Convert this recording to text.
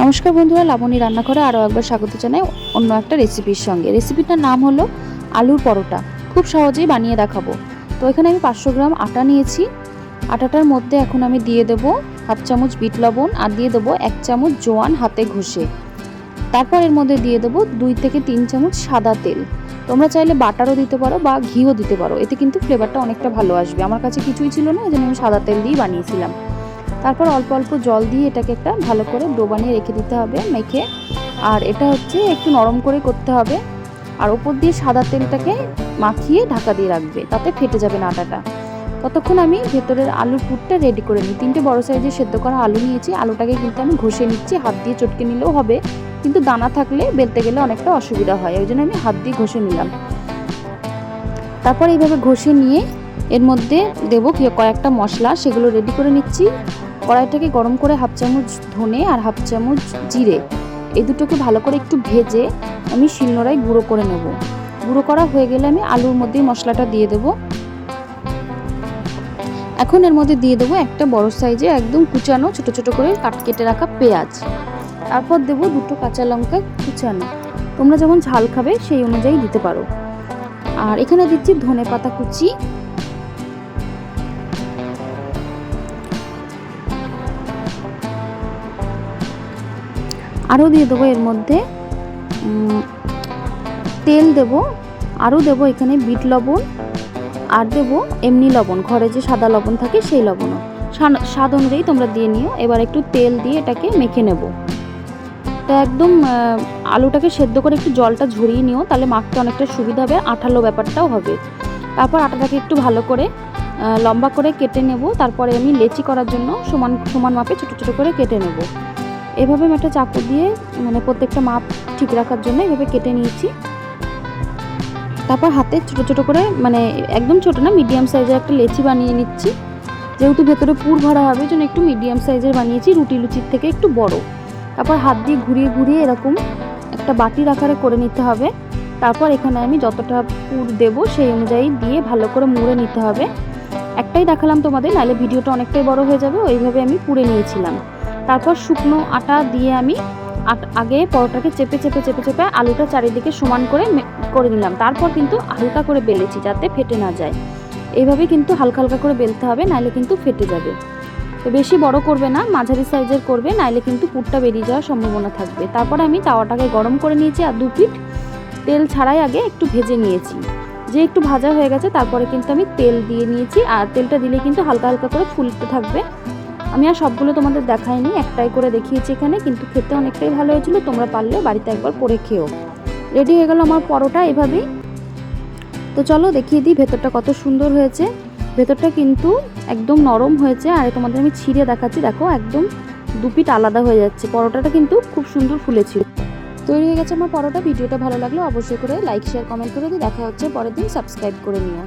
নমস্কার বন্ধুরা, লাবণী রান্নাঘরে আরও একবার স্বাগত জানাই অন্য একটা রেসিপির সঙ্গে। রেসিপিটার নাম হলো আলুর পরোটা। খুব সহজেই বানিয়ে দেখাবো। তো এখানে আমি 500 গ্রাম আটা নিয়েছি। আটাটার মধ্যে এখন আমি দিয়ে দেবো হাফ চামচ বিট লবণ আর দিয়ে দেবো 1 চামচ জোয়ান হাতে ঘষে। তারপর এর মধ্যে দিয়ে দেবো 2 থেকে 3 চামচ সাদা তেল। তোমরা চাইলে বাটারও দিতে পারো বা ঘিও দিতে পারো, এতে কিন্তু ফ্লেভারটা অনেকটা ভালো আসবে। আমার কাছে কিছুই ছিল না, এই জন্য আমি সাদা তেল দিয়েই বানিয়েছিলাম। তারপর অল্প অল্প জল দিয়ে এটাকে একটা ভালো করে ডো বানিয়ে রেখে দিতে হবে মেখে। আর এটা হচ্ছে একটু নরম করে করতে হবে। আর ওপর দিয়ে সাদা তেলটাকে মাখিয়ে ঢাকা দিয়ে রাখবে, তাতে ফেটে যাবে না আটাটা। ততক্ষণ আমি ভেতরের আলুর পুরটা রেডি করে নিই। 3টে বড় সাইজের সেদ্ধ করা আলু নিয়েছি। আলুটাকে কিন্তু আমি ঘষে নিচ্ছি, হাত দিয়ে চটকে নিলেও হবে, কিন্তু দানা থাকলে বেলতে গেলে অনেকটা অসুবিধা হয়, ওই জন্য আমি হাত দিয়ে ঘষে নিলাম। তারপর এইভাবে ঘষে নিয়ে এর মধ্যে দেবো কয়েকটা মশলা, সেগুলো রেডি করে নিচ্ছি। কড়াইটাকে গরম করে হাফ চামচ ধনে আর হাফ চামচ জিরে, এই দুটোকে ভালো করে একটু ভেজে আমি শিলনোড়ায় গুঁড়ো করে নেব। গুঁড়ো করা হয়ে গেলে আমি আলুর মধ্যেই মশলাটা দিয়ে দেবো। এখন এর মধ্যে দিয়ে দেবো একটা বড় সাইজে একদম কুচানো ছোট ছোট করে কেটে রাখা পেঁয়াজ। তারপর দেবো 2টো কাঁচা লঙ্কা কুচানো, তোমরা যেমন ঝাল খাবে সেই অনুযায়ী দিতে পারো। আর এখানে দিচ্ছি ধনে পাতা কুচি, আরও দিয়ে দেবো এর মধ্যে তেল দেবো, আরও দেবো এখানে বিট লবণ, আর দেবো এমনি লবণ, ঘরে যে সাদা লবণ থাকে সেই লবণও স্বাদ অনুযায়ী তোমরা দিয়ে নিও। এবার একটু তেল দিয়ে এটাকে মেখে নেব। তা একদম আলুটাকে সেদ্ধ করে একটু জলটা ঝরিয়ে নিও, তাহলে মাখতে অনেকটা সুবিধা হবে, আঠালো ব্যাপারটাও হবে। তারপর আটাটাকে একটু ভালো করে লম্বা করে কেটে নেব। তারপরে আমি লেচি করার জন্য সমান সমান মাপে ছোটো ছোটো করে কেটে নেব। এভাবে আমি একটা চাকু দিয়ে প্রত্যেকটা মাপ ঠিক রাখার জন্য এভাবে কেটে নিয়েছি। তারপর হাতে ছোটো ছোটো করে একদম ছোটো না, মিডিয়াম সাইজের একটা লেচি বানিয়ে নিচ্ছি। যেহেতু ভেতরে পুর ভরা হবে, জন্য একটু মিডিয়াম সাইজের বানিয়েছি, রুটি লুচির থেকে একটু বড়। তারপর হাত দিয়ে ঘুরিয়ে ঘুরিয়ে এরকম একটা বাটির আকারে করে নিতে হবে। তারপর এখানে আমি যতটা পুর দেব সেই অনুযায়ী দিয়ে ভালো করে মুড়ে নিতে হবে। একটাই দেখালাম তোমাদের, নাহলে ভিডিওটা অনেকটাই বড় হয়ে যাবে। ওইভাবে আমি পুড়ে নিয়েছিলাম। তারপর শুকনো আটা দিয়ে আমি আগে পরোটাকে চেপে চেপে চেপে চেপে আলুটা চারিদিকে সমান করে নিলাম। তারপর কিন্তু হালকা করে বেলেছি যাতে ফেটে না যায়। এইভাবে কিন্তু হালকা হালকা করে বেলতে হবে, নাইলে কিন্তু ফেটে যাবে। তো বেশি বড় করবে না, মাঝারি সাইজের করবে, নাইলে কিন্তু পুরটা বেরিয়ে যাওয়ার সম্ভাবনা থাকবে। তারপর আমি তাওয়াটাকে গরম করে নিয়েছি আর 2 পিঠ তেল ছাড়াই আগে একটু ভেজে নিয়েছি। যে একটু ভাজা হয়ে গেছে তারপরে কিন্তু আমি তেল দিয়ে নিয়েছি, আর তেলটা দিলে কিন্তু হালকা হালকা করে ফুলতে থাকবে। আমি আর সবগুলো তোমাদের দেখাইনি, একটাই করে দেখিয়েছি এখানে, কিন্তু খেতে অনেকটাই ভালো হয়েছিল। তোমরা পারলে বাড়িতে একবার করে খেও। রেডি হয়ে গেল আমার পরোটা এভাবেই। তো চলো দেখিয়ে দিই ভেতরটা কত সুন্দর হয়েছে। ভেতরটা কিন্তু একদম নরম হয়েছে, আর তোমাদের আমি ছিঁড়ে দেখাচ্ছি, দেখো একদম 2 পিঠ আলাদা হয়ে যাচ্ছে। পরোটাটা কিন্তু খুব সুন্দর ফুলেছিল। তৈরি হয়ে গেছে আমার পরোটা। ভিডিওটা ভালো লাগলে অবশ্যই করে লাইক শেয়ার কমেন্ট করে দিই। দেখা হচ্ছে পরের দিন, সাবস্ক্রাইব করে নিও।